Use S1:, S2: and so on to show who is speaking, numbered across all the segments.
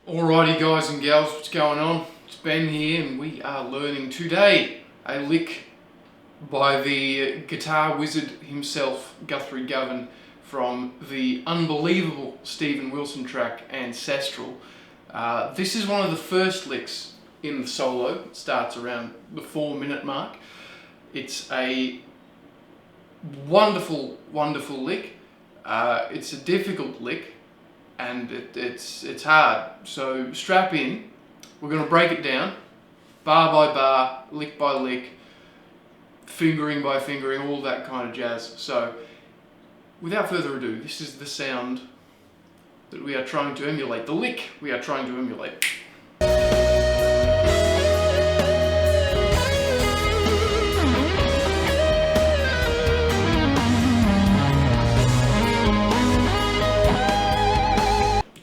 S1: Alrighty guys and gals, what's going on? It's Ben here and we are learning today a lick by the guitar wizard himself, Guthrie Govan, from the unbelievable Steven Wilson track Ancestral. This is one of the first licks in the solo. It starts around the 4-minute mark. It's a wonderful, wonderful lick. It's a difficult lick. And it's hard, so strap in. We're going to break it down, bar by bar, lick by lick, fingering by fingering, all that kind of jazz. So, without further ado, this is the sound that we are trying to emulate, the lick we are trying to emulate.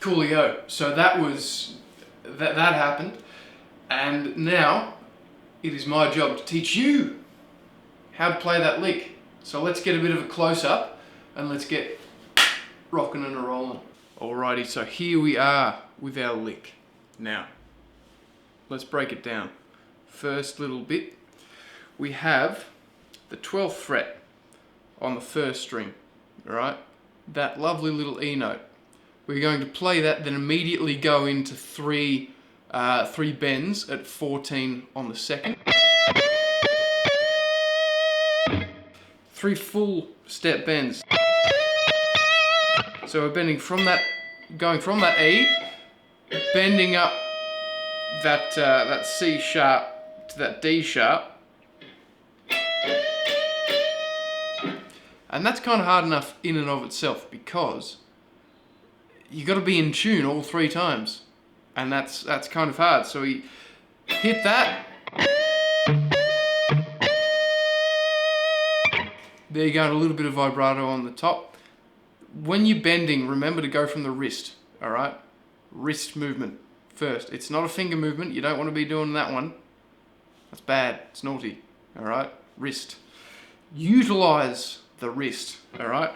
S1: Coolio. So that happened, and now it is my job to teach you how to play that lick. So let's get a bit of a close-up and let's get rocking and rolling. Alrighty, so here we are with our lick. Now, let's break it down. First little bit, we have the 12th fret on the first string, alright? That lovely little E note. We're going to play that, then immediately go into three bends at 14 on the second. 3 full step bends. So we're bending from that, going from that E, bending up that C sharp to that D sharp. And that's kind of hard enough in and of itself because you got to be in tune all 3 times, and that's kind of hard. So we hit that. There you go, a little bit of vibrato on the top. When you're bending, remember to go from the wrist, all right? Wrist movement first. It's not a finger movement. You don't want to be doing that one. That's bad. It's naughty, all right? Wrist. Utilize the wrist, all right?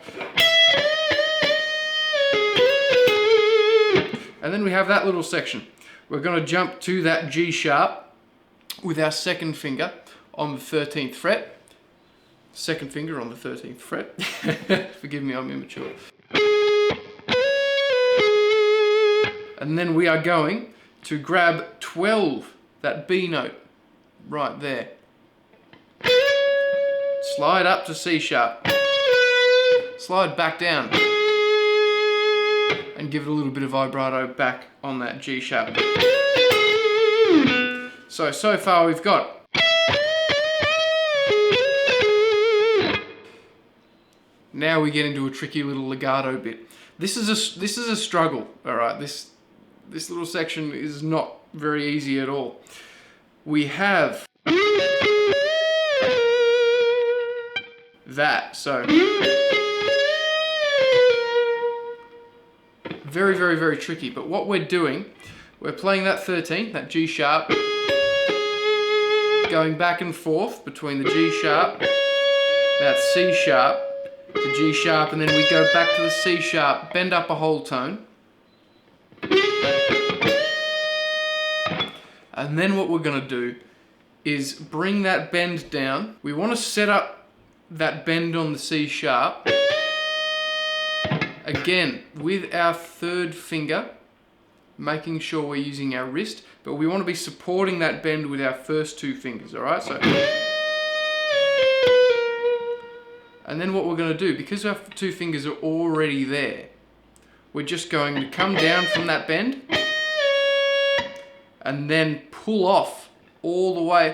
S1: And then we have that little section. We're going to jump to that G sharp with our second finger on the 13th fret. Second finger on the 13th fret. Forgive me, I'm immature. And then we are going to grab 12, that B note, right there. Slide up to C sharp. Slide back down. And give it a little bit of vibrato back on that G sharp. So far we've got now we get into a tricky little legato bit. This is a struggle, all right? This little section is not very easy at all. We have that, so very, very, very tricky. But what we're doing, we're playing that 13, that G sharp, going back and forth between the G sharp, that C sharp, the G sharp, and then we go back to the C sharp, bend up a whole tone. And then what we're going to do is bring that bend down. We want to set up that bend on the C sharp. Again, with our third finger, making sure we're using our wrist, but we want to be supporting that bend with our first 2 fingers, all right? So, and then what we're going to do, because our 2 fingers are already there, we're just going to come down from that bend and then pull off all the way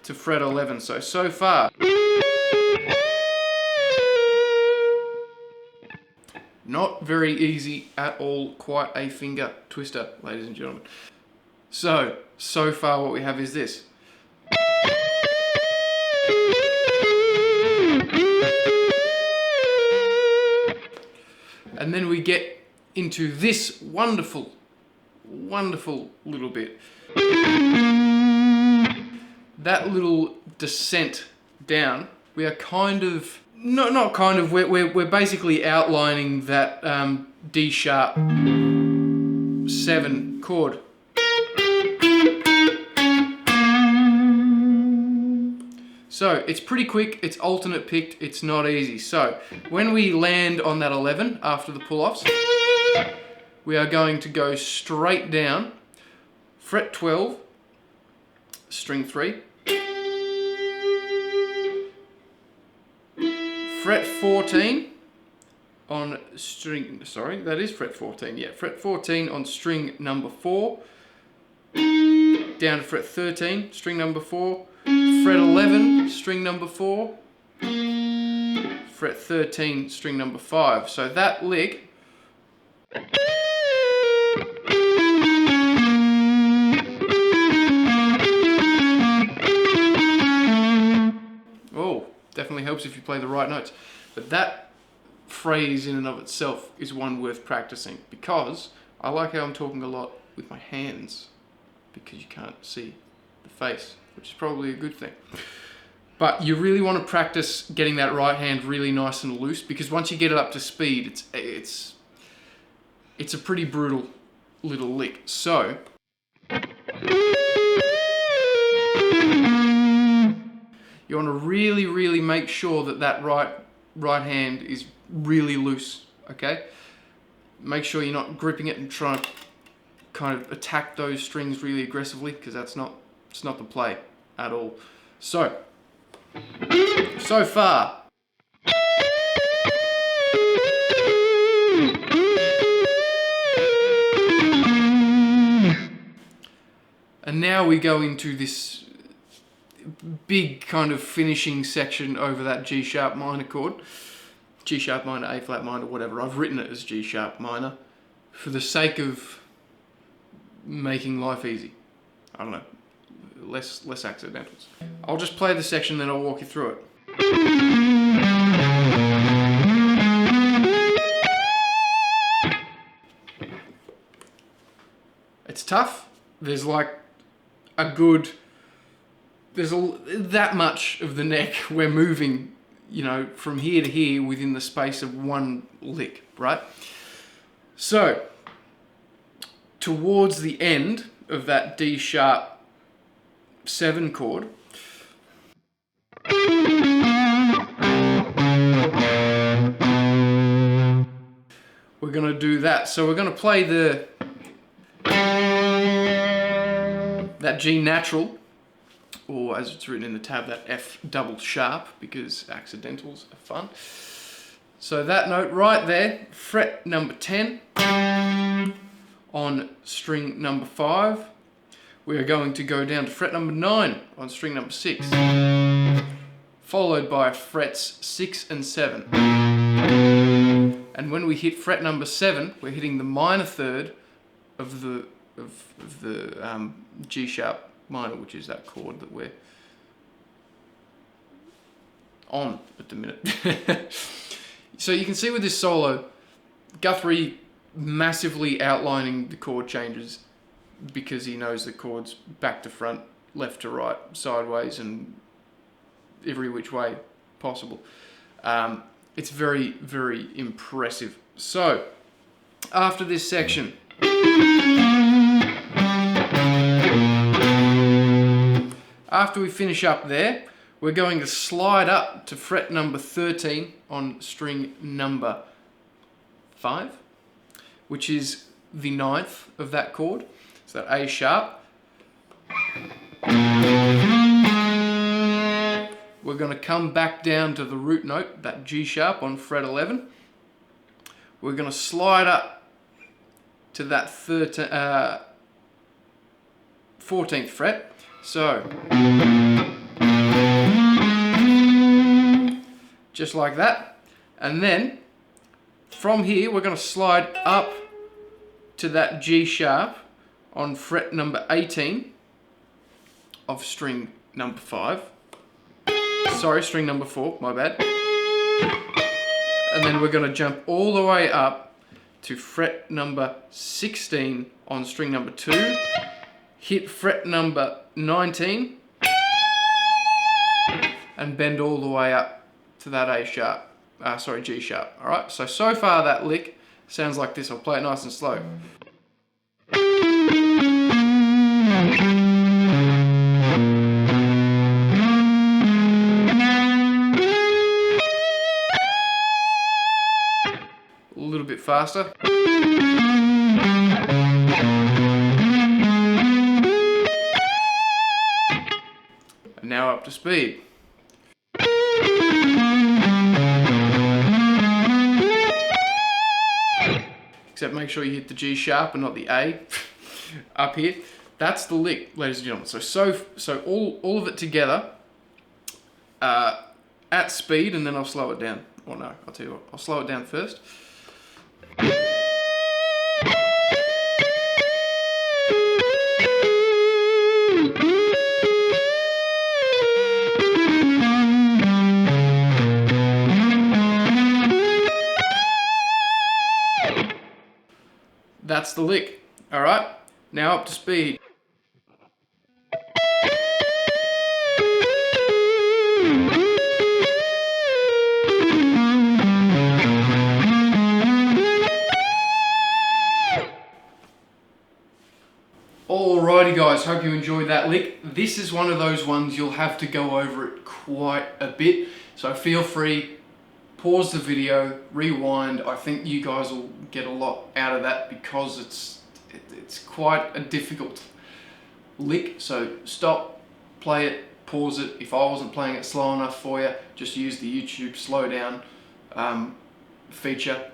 S1: to fret 11. So far, not very easy at all, quite a finger twister, ladies and gentlemen. So far what we have is this. And then we get into this wonderful, wonderful little bit. That little descent down, we are kind of not kind of, we're basically outlining that D sharp 7 chord. So it's pretty quick, it's alternate picked, it's not easy. So when we land on that 11 after the pull-offs, we are going to go straight down, fret 12, string 3, fret 14 on string, sorry, that is fret 14, yeah, fret 14 on string number 4, down to fret 13, string number 4, fret 11, string number 4, fret 13, string number 5. So that lick definitely helps if you play the right notes. But that phrase in and of itself is one worth practicing, because I like how I'm talking a lot with my hands, because you can't see the face, which is probably a good thing. But you really want to practice getting that right hand really nice and loose, because once you get it up to speed, it's a pretty brutal little lick. So you want to really make sure that that right hand is really loose, okay? Make sure you're not gripping it and trying to kind of attack those strings really aggressively, because it's not the play at all. So far. And now we go into this big kind of finishing section over that G sharp minor chord. G sharp minor, A flat minor, whatever. I've written it as G sharp minor for the sake of making life easy. I don't know, less accidentals. I'll just play the section, then I'll walk you through it. It's tough. There's like that much of the neck we're moving, you know, from here to here within the space of one lick, right? So towards the end of that D sharp 7 chord, we're going to do that. So we're going to play that G natural, or as it's written in the tab, that F double sharp, because accidentals are fun. So that note right there, fret number 10 on string number 5. We're going to go down to fret number 9 on string number 6, followed by frets 6 and 7. And when we hit fret number 7, we're hitting the minor third of the G sharp minor, which is that chord that we're on at the minute. So you can see with this solo, Guthrie massively outlining the chord changes, because he knows the chords back to front, left to right, sideways, and every which way possible. It's very impressive. So after this section, after we finish up there, we're going to slide up to fret number 13 on string number 5, which is the 9th of that chord. So that A sharp. We're going to come back down to the root note, that G sharp on fret 11. We're going to slide up to that 14th fret. So just like that. And then from here, we're going to slide up to that G sharp on fret number 18 of string number 5. Sorry, string number 4, my bad. And then we're going to jump all the way up to fret number 16 on string number 2, hit fret number 19, and bend all the way up to that A sharp, G sharp. All right, so far that lick sounds like this. I'll play it nice and slow. A little bit faster. And now up to speed. Except make sure you hit the G sharp and not the A up here. That's the lick, ladies and gentlemen. So all of it together at speed, and then I'll slow it down. Or no, I'll tell you what, I'll slow it down first. That's the lick. All right, now up to speed. Alrighty guys, hope you enjoyed that lick. This is one of those ones you'll have to go over it quite a bit, so feel free, pause the video, rewind. I think you guys will get a lot out of that because it's quite a difficult lick. So stop, play it, pause it. If I wasn't playing it slow enough for you, just use the YouTube slow down feature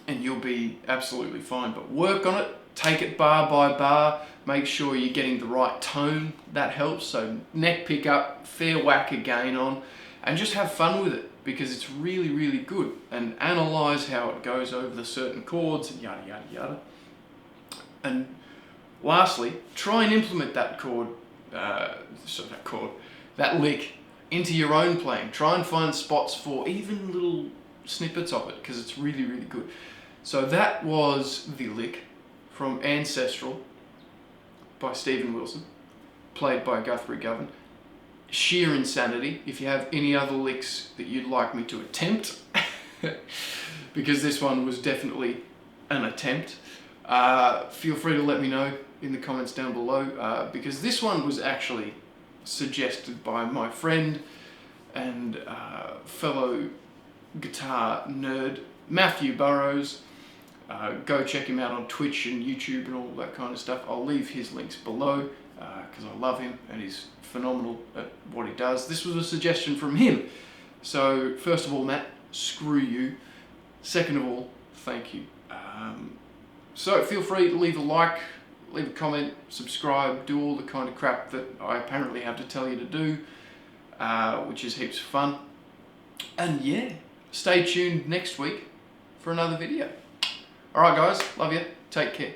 S1: and you'll be absolutely fine. But work on it, take it bar by bar, make sure you're getting the right tone, that helps. So neck pick up, fair whack again on, and just have fun with it because it's really, really good. And analyze how it goes over the certain chords and yada, yada, yada. And lastly, try and implement that that lick into your own playing. Try and find spots for even little snippets of it because it's really, really good. So that was the lick from Ancestral by Stephen Wilson, played by Guthrie Govan. Sheer insanity. If you have any other licks that you'd like me to attempt, because this one was definitely an attempt, feel free to let me know in the comments down below, because this one was actually suggested by my friend and fellow guitar nerd, Matt Burrows. Go check him out on Twitch and YouTube and all that kind of stuff. I'll leave his links below because I love him and he's phenomenal at what he does. This was a suggestion from him. So first of all, Matt, screw you. Second of all, thank you. So feel free to leave a like, leave a comment, subscribe, do all the kind of crap that I apparently have to tell you to do, which is heaps of fun. And yeah, stay tuned next week for another video. Alright guys, love you, take care.